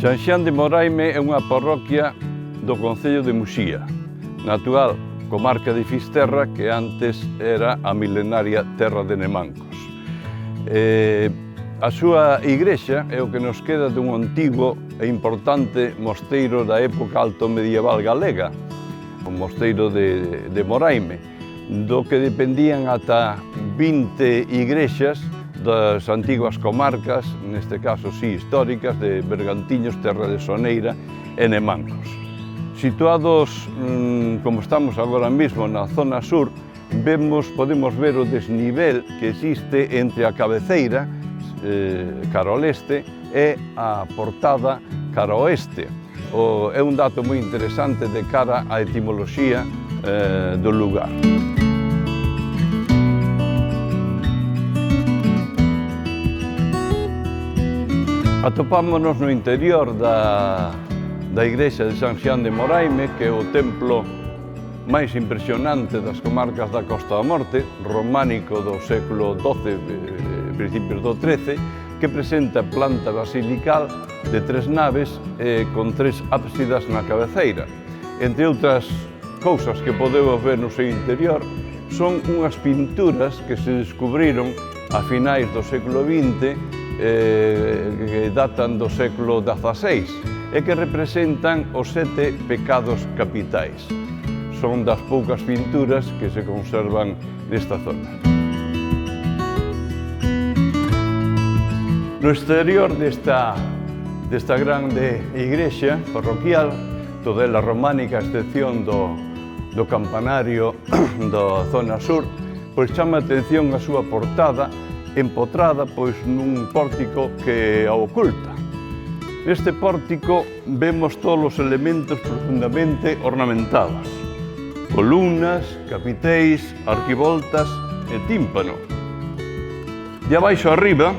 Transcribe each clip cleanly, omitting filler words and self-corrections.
San Xián de Moraime é unha parroquia do concello de Muxía, na actual comarca de Fisterra, que antes era a milenaria terra de Nemancos. A súa igrexa é o que nos queda dun antigo e importante mosteiro da época alto medieval galega, o mosteiro de Moraime, do que dependían ata 20 igrexas das antiguas comarcas, neste caso sí históricas, de Bergantiños, Terra de Soneira e Nemancos. Situados, como estamos agora mesmo, na zona sur, podemos ver o desnivel que existe entre a cabeceira, cara ao leste, e a portada cara ao oeste. É un dato moi interesante de cara á etimoloxía do lugar. Atopámonos no interior da igrexa de San Xián de Moraime, que é o templo máis impresionante das comarcas da Costa da Morte, románico do século XII, principios do XIII, que presenta planta basilical de 3 naves con 3 ábsidas na cabeceira. Entre outras cousas que podemos ver no seu interior, son unhas pinturas que se descubriron a finais do século XX, que datan do século XVI e que representan os 7 pecados capitais. Son das poucas pinturas que se conservan nesta zona. No exterior desta grande igrexa parroquial, toda ela románica, a excepción do campanario da zona sur, pois chama a atención a súa portada empotrada nun pórtico que a oculta. Neste pórtico vemos todos os elementos profundamente ornamentados: columnas, capiteis, arquivoltas e tímpano. E abaixo arriba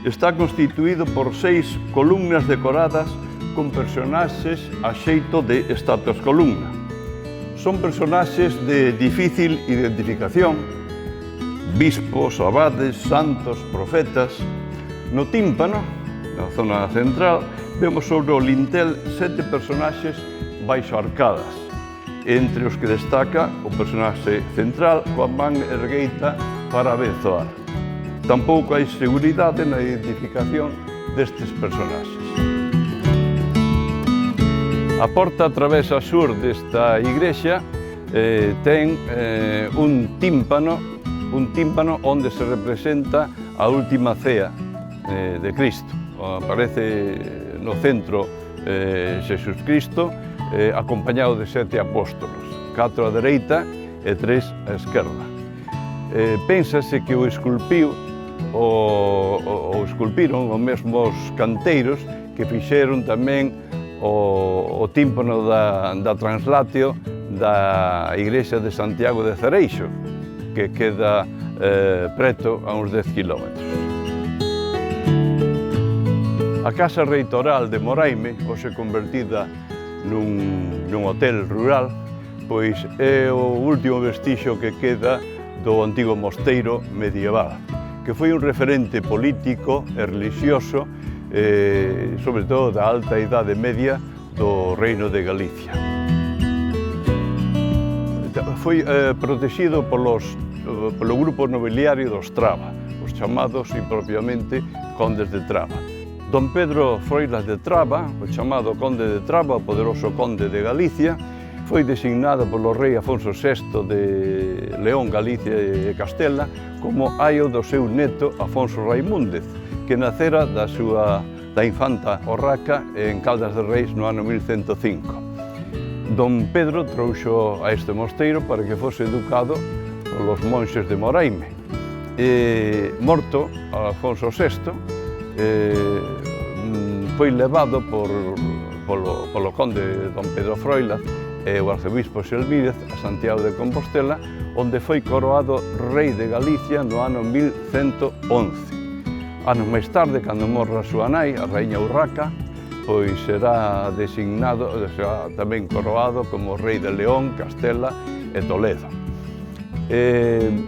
está constituído por 6 columnas decoradas con personaxes a xeito de estatuas columna. Son personaxes de difícil identificación: bispos, abades, santos, profetas. No tímpano, na zona central, vemos sobre o lintel 7 personaxes baixo arcadas, entre os que destaca o personaxe central coa man ergueita para abenzoar. Tampouco hai seguridade na identificación destes personaxes. A porta travesa sur desta igrexa ten un tímpano onde se representa a última cea de Cristo. Aparece no centro Xesús Cristo acompañado de 7 apóstolos, 4 á dereita e 3 á esquerda. Pénsase que o esculpiron os mesmos canteiros que fixeron tamén o tímpano da translatio da igrexa de Santiago de Cereixo, que queda preto a uns 10 kilómetros. A Casa Reitoral de Moraime, hoxe convertida nun hotel rural, pois é o último vestixio que queda do antigo mosteiro medieval, que foi un referente político e religioso, sobre todo da alta idade media do Reino de Galicia. Foi protegido polo grupo nobiliario dos Traba, os chamados impropiamente condes de Traba. Don Pedro Froilas de Traba, o chamado conde de Traba, o poderoso conde de Galicia, foi designado polo rei Afonso VI de León, Galicia e Castela como aio do seu neto Afonso Raimúndez, que nacera da infanta Orraca en Caldas de Reis no ano 1105. Don Pedro trouxo a este mosteiro para que fose educado polos monxes de Moraime. Morto Afonso VI, foi levado polo conde Don Pedro Froilas e o arcebispo Xelmírez a Santiago de Compostela, onde foi coroado rei de Galicia no ano 1111. Anos máis tarde, cando morra a súa nai, a raíña Urraca, pois será designado, será tamén coroado como rei de León, Castela e Toledo.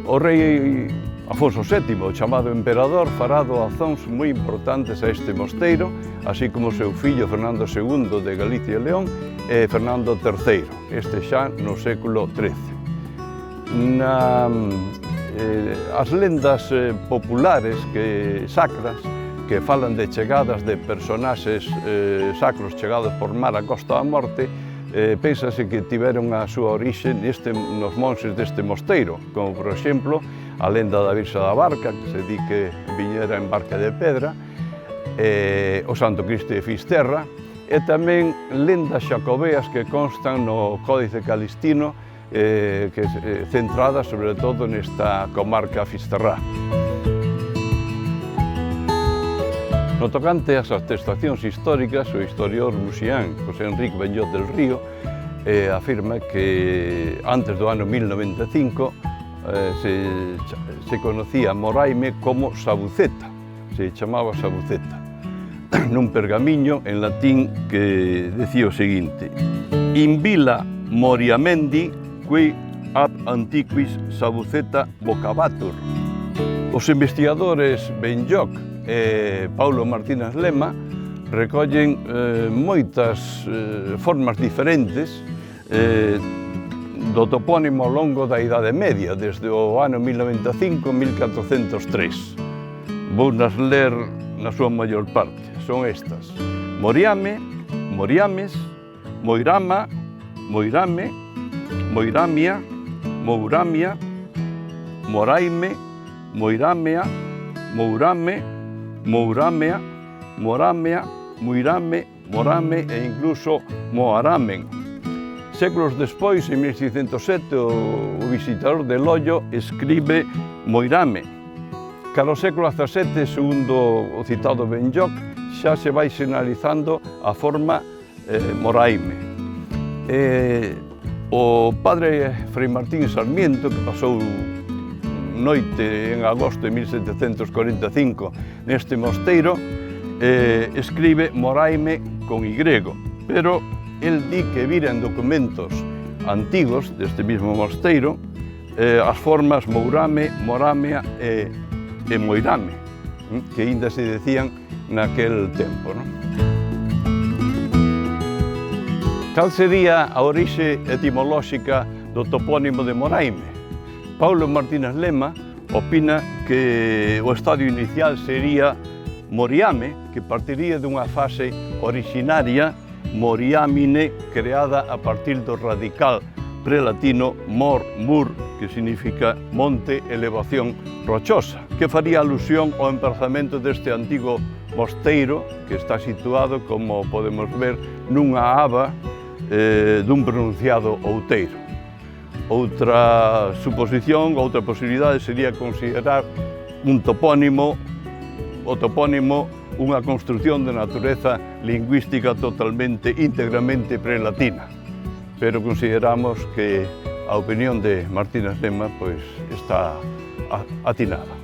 O rei Afonso VII, o chamado emperador, fará doazóns moi importantes a este mosteiro, así como o seu fillo Fernando II de Galicia e León e Fernando III, este xa no século XIII. As lendas populares sacras que falan de chegadas de personaxes sacros chegados por mar a Costa da Morte, pénsase que tiveron a súa orixe nos monxes deste mosteiro, como por exemplo a lenda da Virxe da Barca, que se di que viñera en barca de pedra, o Santo Cristo de Fisterra, e tamén lendas xacobeas que constan no Códice Calistino, centradas sobre todo nesta comarca fisterrá. No tocante ás atestacións históricas, o historiador muxián José Enrique Bellot del Río afirma que antes do ano 1095 se conocía Moraime como Sabuceta, se chamaba Sabuceta, nun pergamiño en latín que decía o seguinte: In vila Moriamendi qui ab antiquis Sabuceta vocabatur. Os investigadores Benlloch e Paulo Martínez Lema recollen moitas formas diferentes do topónimo ao longo da Idade Media, desde o ano 1095-1403. Vounas ler na súa maior parte. Son estas: Moriame, Moriames, Moirama, Moirame, Moiramia, Mouramia, Moraime, Moiramea, Mourame, Mouramea, Moramea, Muirame, Morame e incluso Moaramen. Séculos despois, en 1607, o visitador de Loio escribe Moirame. Cara ao século XVII, segundo o citado Benlloch, xa se vai sinalizando a forma Moraime. O padre Fray Martín Sarmiento, que pasou noite en agosto de 1745 neste mosteiro, escribe Moraime con Y, pero el di que vira en documentos antigos deste mismo mosteiro as formas Mourame, Moramea e Moirame, que ainda se decían naquel tempo. Cal sería a orixe etimolóxica do topónimo de Moraime? Paulo Martínez Lema opina que o estadio inicial sería Moriame, que partiría dunha fase originaria Moriamine, creada a partir do radical prelatino mor, mur, que significa monte, elevación rochosa, que faría alusión ao emprazamento deste antigo mosteiro, que está situado, como podemos ver, nunha aba dun pronunciado outeiro. Outra suposición, outra posibilidade sería considerar o topónimo unha construción de natureza lingüística totalmente, íntegramente prelatina. Pero consideramos que a opinión de Martínez Lema está atinada.